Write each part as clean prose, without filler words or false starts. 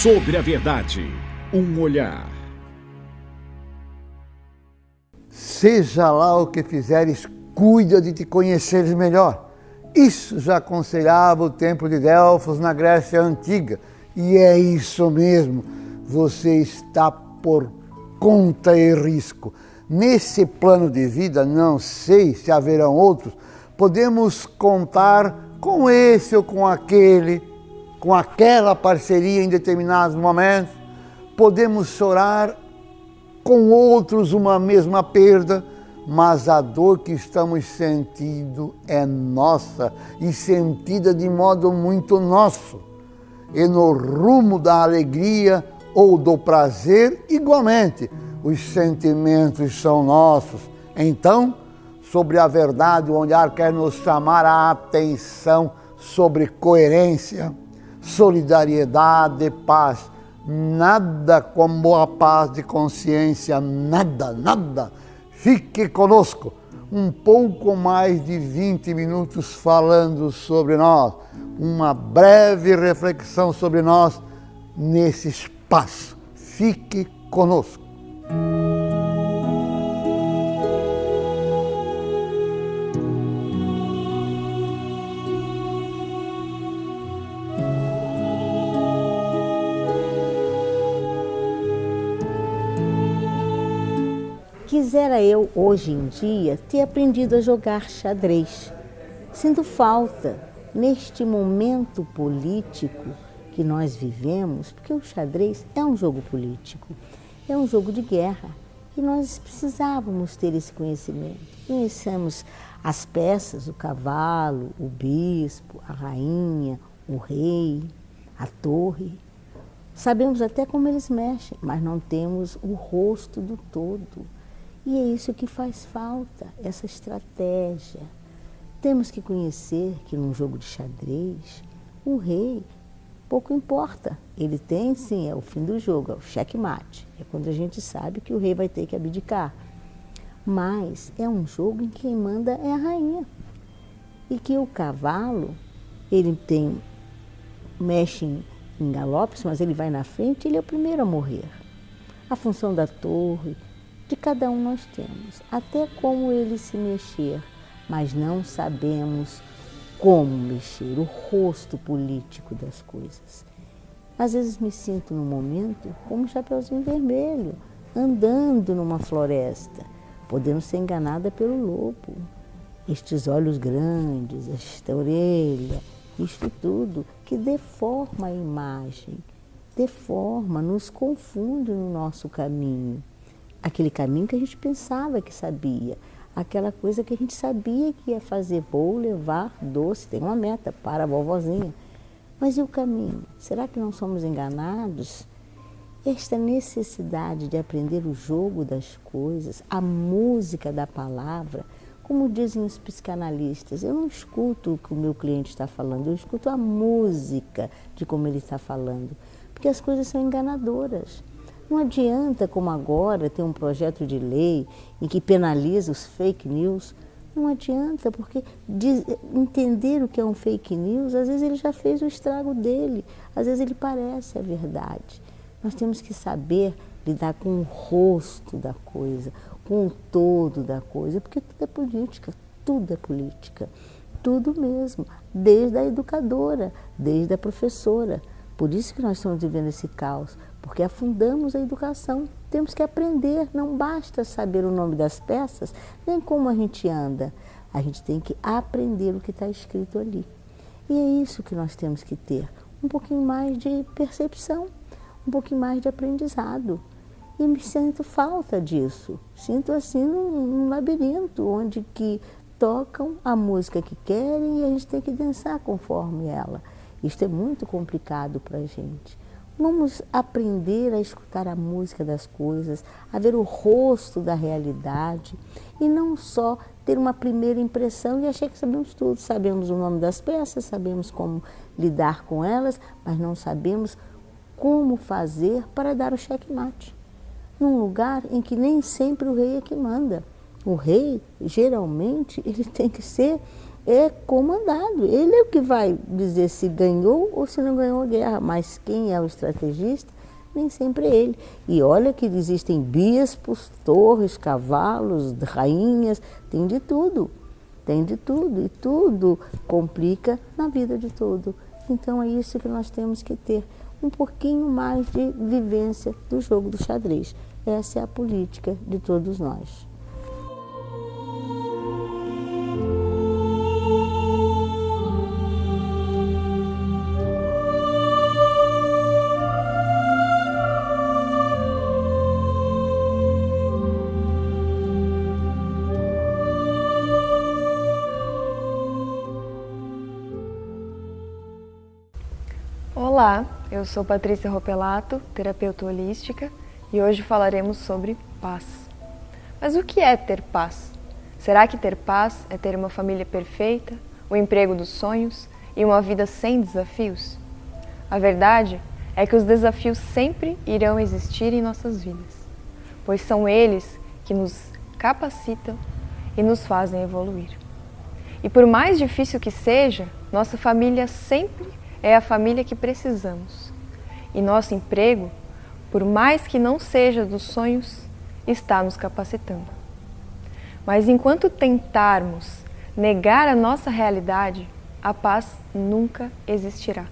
Sobre a verdade, um olhar. Seja lá o que fizeres, cuida de te conheceres melhor. Isso já aconselhava o templo de Delfos na Grécia Antiga. E é isso mesmo, você está por conta e risco. Nesse plano de vida, não sei se haverão outros, podemos contar com esse ou com aquele, com aquela parceria em determinados momentos. Podemos chorar com outros uma mesma perda, mas a dor que estamos sentindo é nossa e sentida de modo muito nosso. E no rumo da alegria ou do prazer, igualmente, os sentimentos são nossos. Então, sobre a verdade, o olhar quer nos chamar a atenção sobre coerência, solidariedade e paz. Nada como a paz de consciência, nada. Fique conosco, um pouco mais de 20 minutos falando sobre nós, uma breve reflexão sobre nós nesse espaço. Fique conosco. Quisera eu, hoje em dia, ter aprendido a jogar xadrez. Sinto falta, neste momento político que nós vivemos, porque o xadrez é um jogo político, é um jogo de guerra, e nós precisávamos ter esse conhecimento. Conhecemos as peças, o cavalo, o bispo, a rainha, o rei, a torre. Sabemos até como eles mexem, mas não temos o rosto do todo. E é isso que faz falta, essa estratégia. Temos que conhecer que num jogo de xadrez, o rei, pouco importa. Ele tem, sim, é o fim do jogo, é o checkmate. É quando a gente sabe que o rei vai ter que abdicar. Mas é um jogo em que quem manda é a rainha. E que o cavalo, ele mexe em galopes, mas ele vai na frente, ele é o primeiro a morrer. A função da torre, de cada um nós temos, até como ele se mexer, mas não sabemos como mexer, o rosto político das coisas. Às vezes me sinto no momento como um Chapeuzinho Vermelho, andando numa floresta, podendo ser enganada pelo lobo. Estes olhos grandes, esta orelha, isto tudo que deforma a imagem, deforma, nos confunde no nosso caminho. Aquele caminho que a gente pensava que sabia, aquela coisa que a gente sabia que ia fazer, vou levar doce, tem uma meta para a vovozinha. Mas e o caminho? Será que não somos enganados? Esta necessidade de aprender o jogo das coisas, a música da palavra, como dizem os psicanalistas, eu não escuto o que o meu cliente está falando, eu escuto a música de como ele está falando, porque as coisas são enganadoras. Não adianta, como agora, ter um projeto de lei em que penaliza os fake news. Não adianta, porque entender o que é um fake news, às vezes ele já fez o estrago dele, às vezes ele parece a verdade. Nós temos que saber lidar com o rosto da coisa, com o todo da coisa, porque tudo é política, tudo mesmo, desde a educadora, desde a professora. Por isso que nós estamos vivendo esse caos, porque afundamos a educação. Temos que aprender, não basta saber o nome das peças, nem como a gente anda. A gente tem que aprender o que está escrito ali. E é isso que nós temos que ter, um pouquinho mais de percepção, um pouquinho mais de aprendizado. E me sinto falta disso. Sinto assim num labirinto, onde que tocam a música que querem e a gente tem que dançar conforme ela. Isto é muito complicado para a gente. Vamos aprender a escutar a música das coisas, a ver o rosto da realidade e não só ter uma primeira impressão e achar que sabemos tudo. Sabemos o nome das peças, sabemos como lidar com elas, mas não sabemos como fazer para dar o checkmate. Num lugar em que nem sempre o rei é que manda. O rei, geralmente, ele tem que ser é comandado. Ele é o que vai dizer se ganhou ou se não ganhou a guerra. Mas quem é o estrategista? Nem sempre é ele. E olha que existem bispos, torres, cavalos, rainhas, tem de tudo. Tem de tudo. E tudo complica na vida de todo. Então é isso que nós temos que ter. Um pouquinho mais de vivência do jogo do xadrez. Essa é a política de todos nós. Olá, eu sou Patrícia Ropelato, terapeuta holística, e hoje falaremos sobre paz. Mas o que é ter paz? Será que ter paz é ter uma família perfeita, o emprego dos sonhos e uma vida sem desafios? A verdade é que os desafios sempre irão existir em nossas vidas, pois são eles que nos capacitam e nos fazem evoluir. E por mais difícil que seja, nossa família sempre é a família que precisamos. E nosso emprego, por mais que não seja dos sonhos, está nos capacitando. Mas enquanto tentarmos negar a nossa realidade, a paz nunca existirá.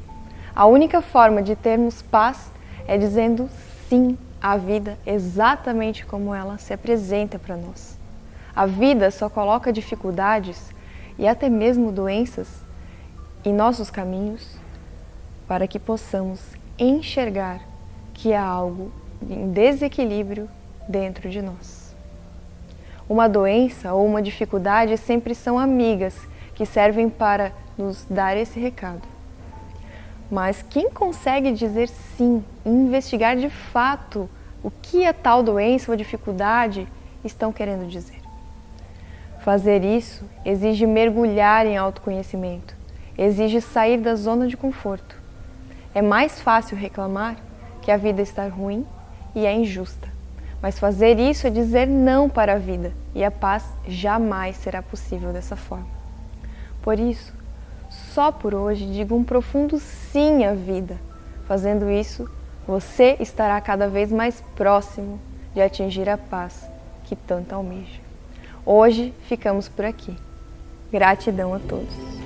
A única forma de termos paz é dizendo sim à vida exatamente como ela se apresenta para nós. A vida só coloca dificuldades e até mesmo doenças em nossos caminhos para que possamos enxergar que há algo em desequilíbrio dentro de nós. Uma doença ou uma dificuldade sempre são amigas que servem para nos dar esse recado. Mas quem consegue dizer sim e investigar de fato o que a tal doença ou dificuldade estão querendo dizer? Fazer isso exige mergulhar em autoconhecimento, exige sair da zona de conforto. É mais fácil reclamar que a vida está ruim e é injusta. Mas fazer isso é dizer não para a vida e a paz jamais será possível dessa forma. Por isso, só por hoje digo um profundo sim à vida. Fazendo isso, você estará cada vez mais próximo de atingir a paz que tanto almeja. Hoje ficamos por aqui. Gratidão a todos.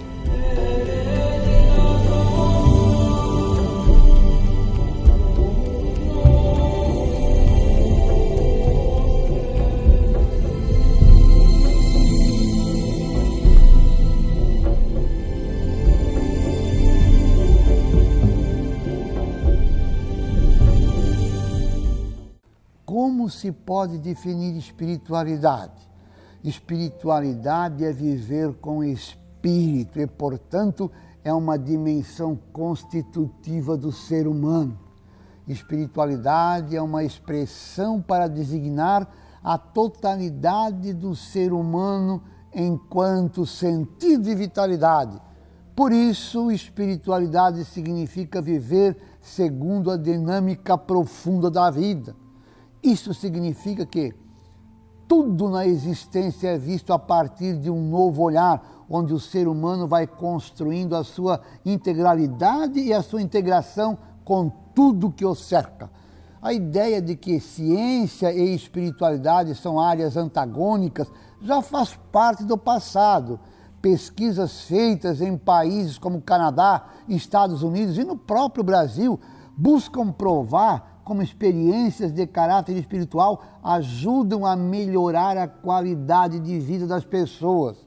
Como se pode definir espiritualidade? Espiritualidade é viver com o espírito e, portanto, é uma dimensão constitutiva do ser humano. Espiritualidade é uma expressão para designar a totalidade do ser humano enquanto sentido e vitalidade. Por isso, espiritualidade significa viver segundo a dinâmica profunda da vida. Isso significa que tudo na existência é visto a partir de um novo olhar, onde o ser humano vai construindo a sua integralidade e a sua integração com tudo que o cerca. A ideia de que ciência e espiritualidade são áreas antagônicas já faz parte do passado. Pesquisas feitas em países como Canadá, Estados Unidos e no próprio Brasil buscam provar como experiências de caráter espiritual ajudam a melhorar a qualidade de vida das pessoas.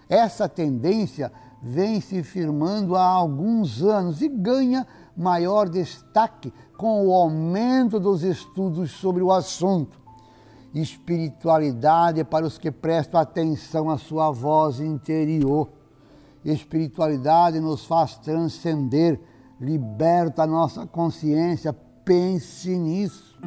Essa tendência vem se firmando há alguns anos e ganha maior destaque com o aumento dos estudos sobre o assunto. Espiritualidade é para os que prestam atenção à sua voz interior. Espiritualidade nos faz transcender, liberta a nossa consciência. Pense nisso.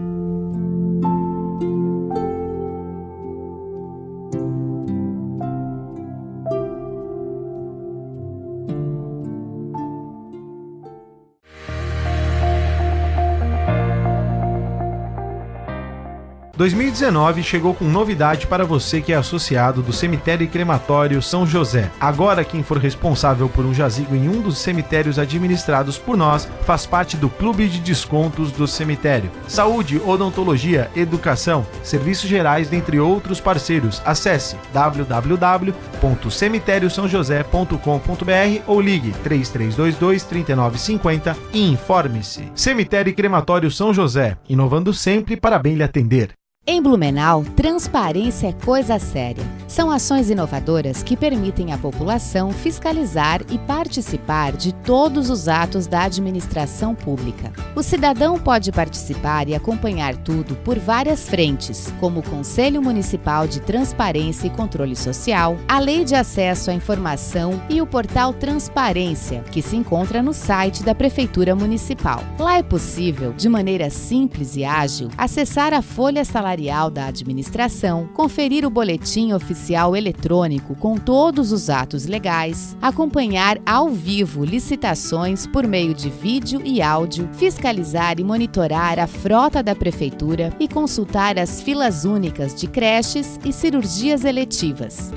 2019 chegou com novidade para você que é associado do Cemitério e Crematório São José. Agora, quem for responsável por um jazigo em um dos cemitérios administrados por nós faz parte do Clube de Descontos do Cemitério. Saúde, odontologia, educação, serviços gerais, dentre outros parceiros. Acesse www.cemitériosaojosé.com.br ou ligue 3322-3950 e informe-se. Cemitério e Crematório São José, inovando sempre para bem lhe atender. Em Blumenau, transparência é coisa séria. São ações inovadoras que permitem à população fiscalizar e participar de todos os atos da administração pública. O cidadão pode participar e acompanhar tudo por várias frentes, como o Conselho Municipal de Transparência e Controle Social, a Lei de Acesso à Informação e o portal Transparência, que se encontra no site da Prefeitura Municipal. Lá é possível, de maneira simples e ágil, acessar a folha salarial da administração, conferir o boletim oficial eletrônico com todos os atos legais, acompanhar ao vivo licitações por meio de vídeo e áudio, fiscalizar e monitorar a frota da prefeitura e consultar as filas únicas de creches e cirurgias eletivas.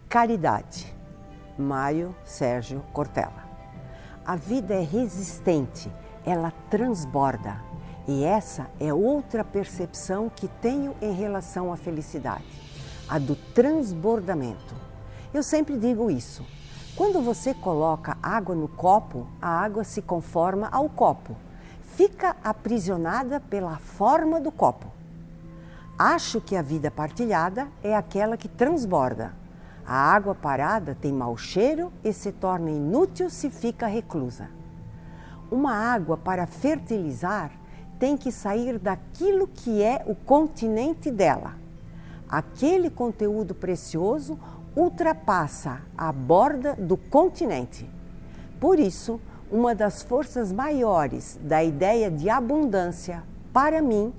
Caridade, Mário Sérgio Cortella. A vida é resistente, ela transborda. E essa é outra percepção que tenho em relação à felicidade, a do transbordamento. Eu sempre digo isso. Quando você coloca água no copo, a água se conforma ao copo. Fica aprisionada pela forma do copo. Acho que a vida partilhada é aquela que transborda. A água parada tem mau cheiro e se torna inútil se fica reclusa. Uma água para fertilizar tem que sair daquilo que é o continente dela. Aquele conteúdo precioso ultrapassa a borda do continente. Por isso, uma das forças maiores da ideia de abundância, para mim,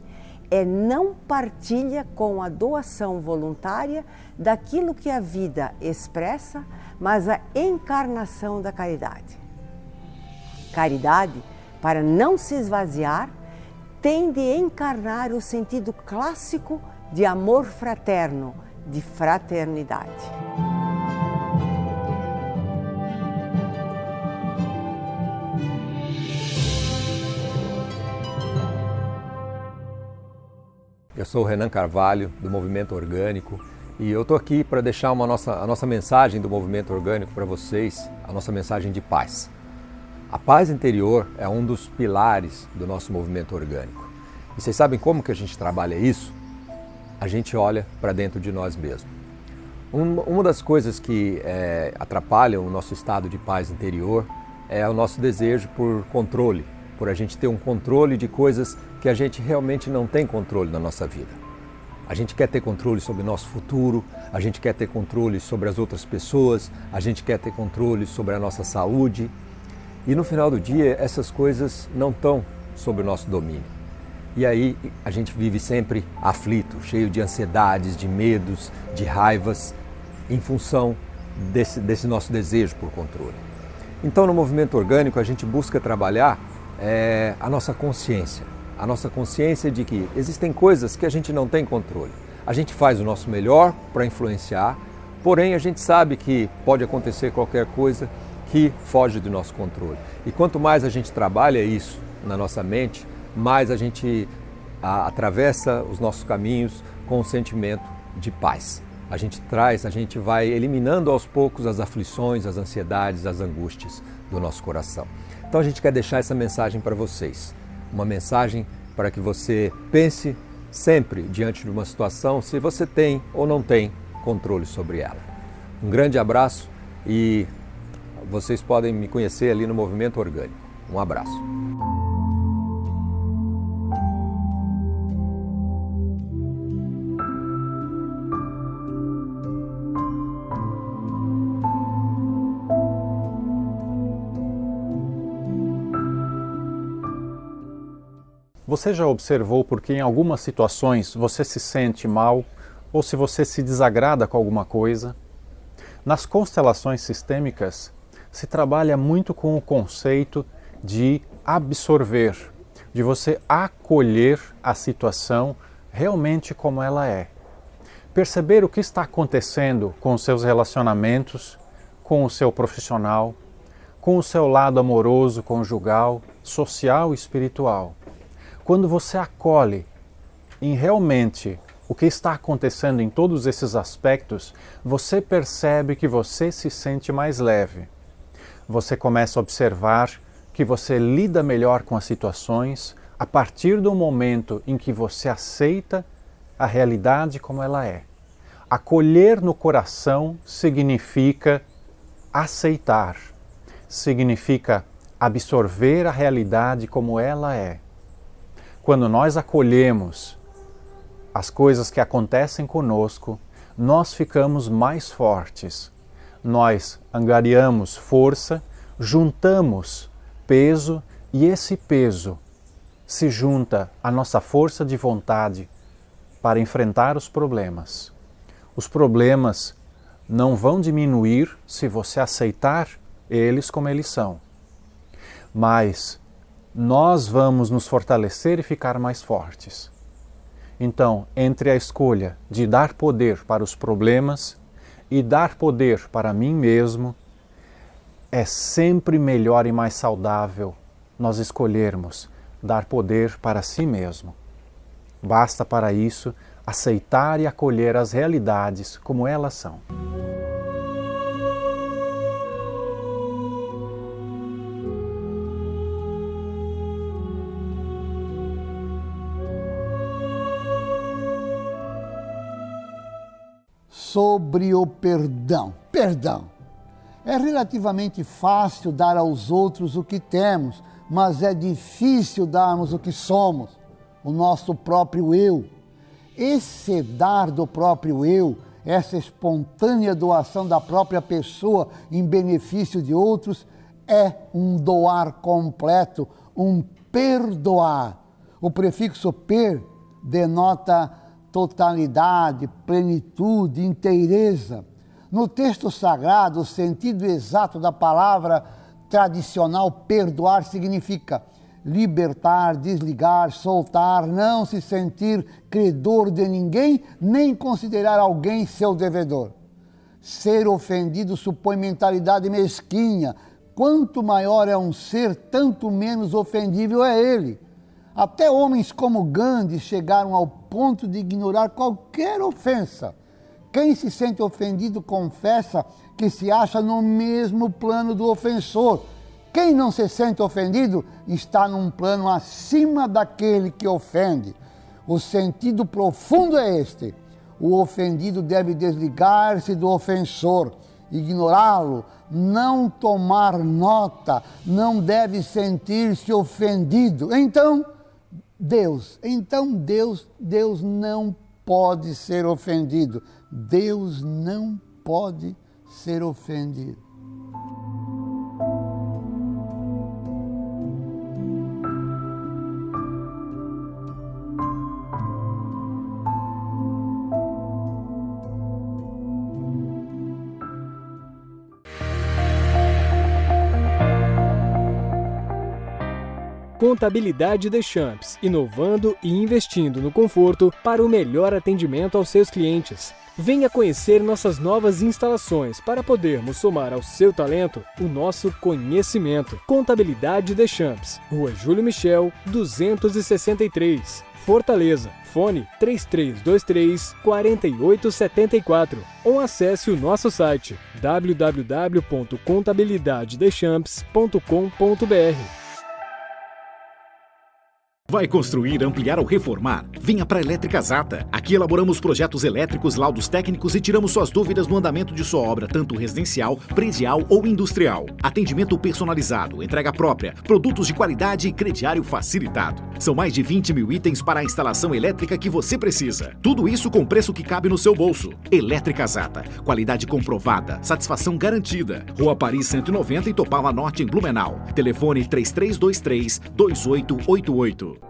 é não partilha com a doação voluntária daquilo que a vida expressa, mas a encarnação da caridade. Caridade, para não se esvaziar, tem de encarnar o sentido clássico de amor fraterno, de fraternidade. Eu sou o Renan Carvalho, do Movimento Orgânico, e eu estou aqui para deixar a nossa mensagem do Movimento Orgânico para vocês, a nossa mensagem de paz. A paz interior é um dos pilares do nosso movimento orgânico. E vocês sabem como que a gente trabalha isso? A gente olha para dentro de nós mesmos. Uma das coisas que atrapalham o nosso estado de paz interior é o nosso desejo por controle, por a gente ter um controle de coisas que a gente realmente não tem controle na nossa vida. A gente quer ter controle sobre o nosso futuro, a gente quer ter controle sobre as outras pessoas, a gente quer ter controle sobre a nossa saúde. E no final do dia, essas coisas não estão sob o nosso domínio. E aí a gente vive sempre aflito, cheio de ansiedades, de medos, de raivas, em função desse nosso desejo por controle. Então, no movimento orgânico, a gente busca trabalhar a nossa consciência de que existem coisas que a gente não tem controle. A gente faz o nosso melhor para influenciar, porém a gente sabe que pode acontecer qualquer coisa que foge do nosso controle. E quanto mais a gente trabalha isso na nossa mente, mais a gente atravessa os nossos caminhos com um sentimento de paz. A gente vai eliminando aos poucos as aflições, as ansiedades, as angústias do nosso coração. Então a gente quer deixar essa mensagem para vocês, uma mensagem para que você pense sempre diante de uma situação se você tem ou não tem controle sobre ela. Um grande abraço e vocês podem me conhecer ali no Movimento Orgânico. Um abraço. Você já observou por que em algumas situações você se sente mal ou se você se desagrada com alguma coisa. Nas constelações sistêmicas, se trabalha muito com o conceito de absorver, de você acolher a situação realmente como ela é. Perceber o que está acontecendo com os seus relacionamentos, com o seu profissional, com o seu lado amoroso, conjugal, social e espiritual. Quando você acolhe em realmente o que está acontecendo em todos esses aspectos, você percebe que você se sente mais leve. Você começa a observar que você lida melhor com as situações a partir do momento em que você aceita a realidade como ela é. Acolher no coração significa aceitar, significa absorver a realidade como ela é. Quando nós acolhemos as coisas que acontecem conosco, nós ficamos mais fortes. Nós angariamos força, juntamos peso e esse peso se junta à nossa força de vontade para enfrentar os problemas. Os problemas não vão diminuir se você aceitar eles como eles são. Mas nós vamos nos fortalecer e ficar mais fortes. Então, entre a escolha de dar poder para os problemas e dar poder para mim mesmo, é sempre melhor e mais saudável nós escolhermos dar poder para si mesmo. Basta para isso aceitar e acolher as realidades como elas são. Sobre o perdão. Perdão. É relativamente fácil dar aos outros o que temos, mas é difícil darmos o que somos, o nosso próprio eu. Esse dar do próprio eu, essa espontânea doação da própria pessoa em benefício de outros, é um doar completo, um perdoar. O prefixo per denota totalidade, plenitude, inteireza. No texto sagrado, o sentido exato da palavra tradicional perdoar significa libertar, desligar, soltar, não se sentir credor de ninguém, nem considerar alguém seu devedor. Ser ofendido supõe mentalidade mesquinha. Quanto maior é um ser, tanto menos ofendível é ele. Até homens como Gandhi chegaram ao ponto de ignorar qualquer ofensa. Quem se sente ofendido confessa que se acha no mesmo plano do ofensor. Quem não se sente ofendido está num plano acima daquele que ofende. O sentido profundo é este. O ofendido deve desligar-se do ofensor, ignorá-lo, não tomar nota, não deve sentir-se ofendido. Então Deus não pode ser ofendido. Deus não pode ser ofendido. Contabilidade Deschamps, inovando e investindo no conforto para o melhor atendimento aos seus clientes. Venha conhecer nossas novas instalações para podermos somar ao seu talento o nosso conhecimento. Contabilidade Deschamps, Rua Júlio Michel, 263, Fortaleza. Fone 3323-4874 ou acesse o nosso site www.contabilidadedeschamps.com.br. Vai construir, ampliar ou reformar? Venha para a Elétrica Zata. Aqui elaboramos projetos elétricos, laudos técnicos e tiramos suas dúvidas no andamento de sua obra, tanto residencial, predial ou industrial. Atendimento personalizado, entrega própria, produtos de qualidade e crediário facilitado. São mais de 20 mil itens para a instalação elétrica que você precisa. Tudo isso com preço que cabe no seu bolso. Elétrica Zata. Qualidade comprovada, satisfação garantida. Rua Paris 190 em Topala Norte, em Blumenau. Telefone 3323-2888.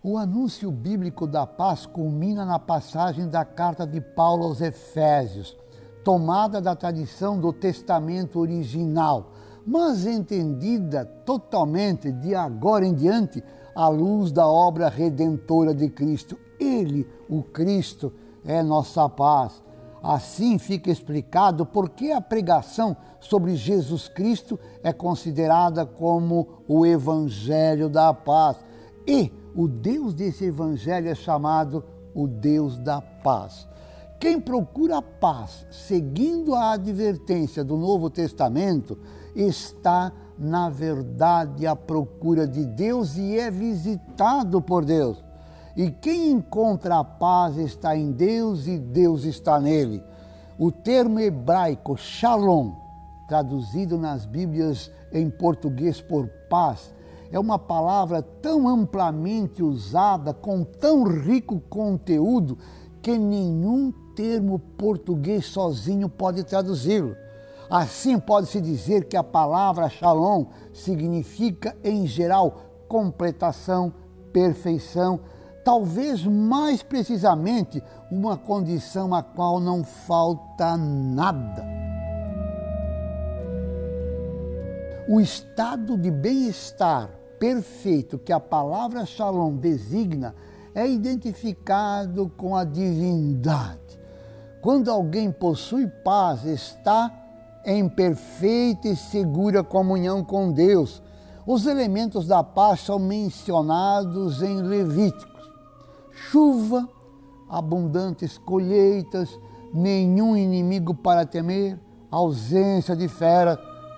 O anúncio bíblico da paz culmina na passagem da carta de Paulo aos Efésios, tomada da tradição do Testamento original, mas entendida totalmente de agora em diante à luz da obra redentora de Cristo. Ele, o Cristo, é nossa paz. Assim fica explicado por que a pregação sobre Jesus Cristo é considerada como o Evangelho da paz. E o Deus desse Evangelho é chamado o Deus da paz. Quem procura a paz, seguindo a advertência do Novo Testamento, está, na verdade, à procura de Deus e é visitado por Deus. E quem encontra a paz está em Deus e Deus está nele. O termo hebraico shalom, traduzido nas Bíblias em português por paz, é uma palavra tão amplamente usada, com tão rico conteúdo, que nenhum termo português sozinho pode traduzi-lo. Assim, pode-se dizer que a palavra shalom significa, em geral, completação, perfeição, talvez mais precisamente uma condição a qual não falta nada. O estado de bem-estar perfeito que a palavra shalom designa é identificado com a divindade. Quando alguém possui paz, está em perfeita e segura comunhão com Deus. Os elementos da paz são mencionados em Levíticos: chuva, abundantes colheitas, nenhum inimigo para temer, ausência de fera,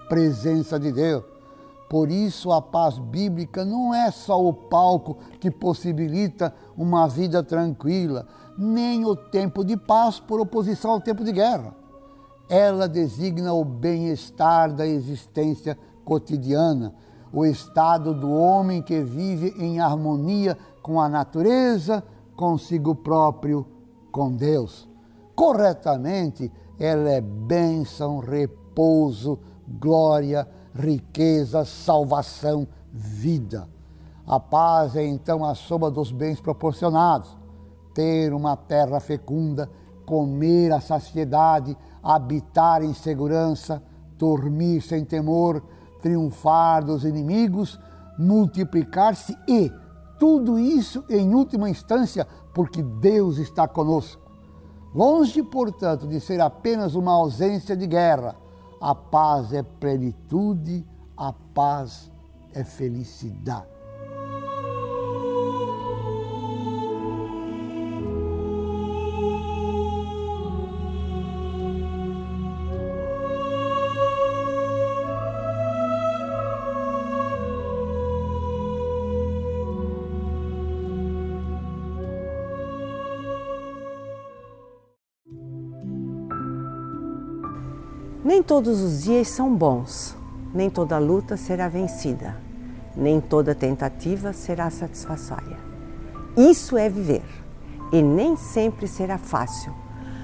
presença de Deus. Por isso, a paz bíblica não é só o palco que possibilita uma vida tranquila, nem o tempo de paz por oposição ao tempo de guerra. Ela designa o bem-estar da existência cotidiana, o estado do homem que vive em harmonia com a natureza, consigo próprio, com Deus. Corretamente, ela é bênção, repouso, glória, riqueza, salvação, vida. A paz é então a soma dos bens proporcionados: ter uma terra fecunda, comer a saciedade, habitar em segurança, dormir sem temor, triunfar dos inimigos, multiplicar-se e tudo isso, em última instância, porque Deus está conosco. Longe, portanto, de ser apenas uma ausência de guerra, a paz é plenitude, a paz é felicidade. Nem todos os dias são bons, nem toda luta será vencida, nem toda tentativa será satisfatória. Isso é viver, e nem sempre será fácil.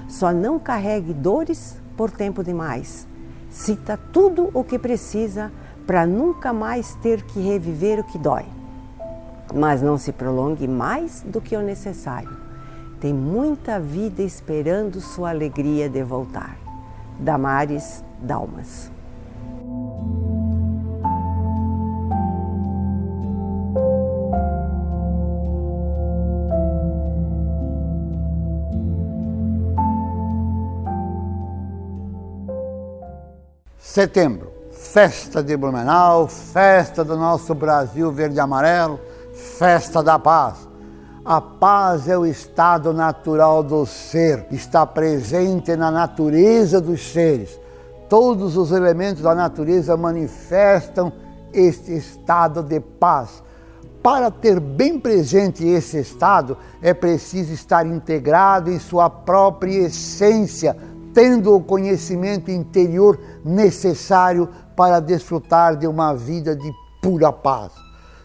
Só não carregue dores por tempo demais. Cita tudo o que precisa para nunca mais ter que reviver o que dói. Mas não se prolongue mais do que o necessário. Tem muita vida esperando sua alegria de voltar. Damares Dalmas. Setembro, festa de Blumenau, festa do nosso Brasil verde e amarelo, festa da paz. A paz é o estado natural do ser, está presente na natureza dos seres. Todos os elementos da natureza manifestam este estado de paz. Para ter bem presente esse estado, é preciso estar integrado em sua própria essência, tendo o conhecimento interior necessário para desfrutar de uma vida de pura paz.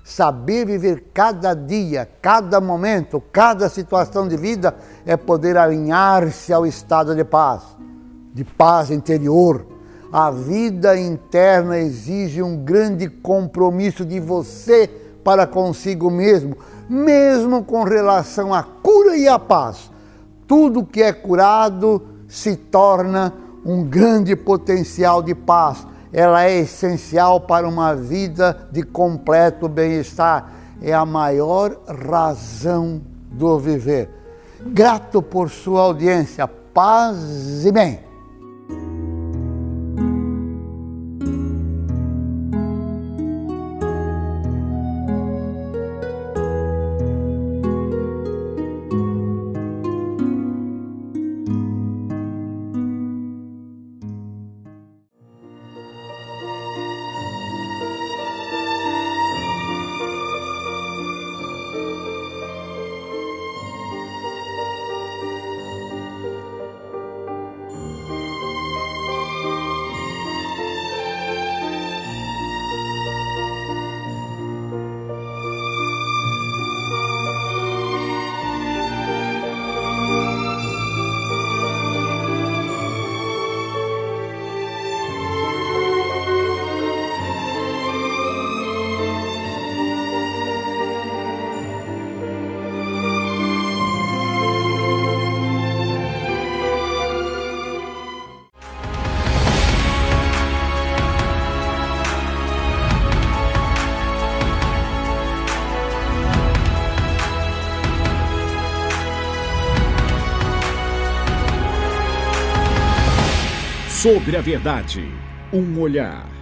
Saber viver cada dia, cada momento, cada situação de vida é poder alinhar-se ao estado de paz interior. A vida interna exige um grande compromisso de você para consigo mesmo, mesmo com relação à cura e à paz. Tudo que é curado se torna um grande potencial de paz. Ela é essencial para uma vida de completo bem-estar. É a maior razão do viver. Grato por sua audiência. Paz e bem. Sobre a verdade, um olhar.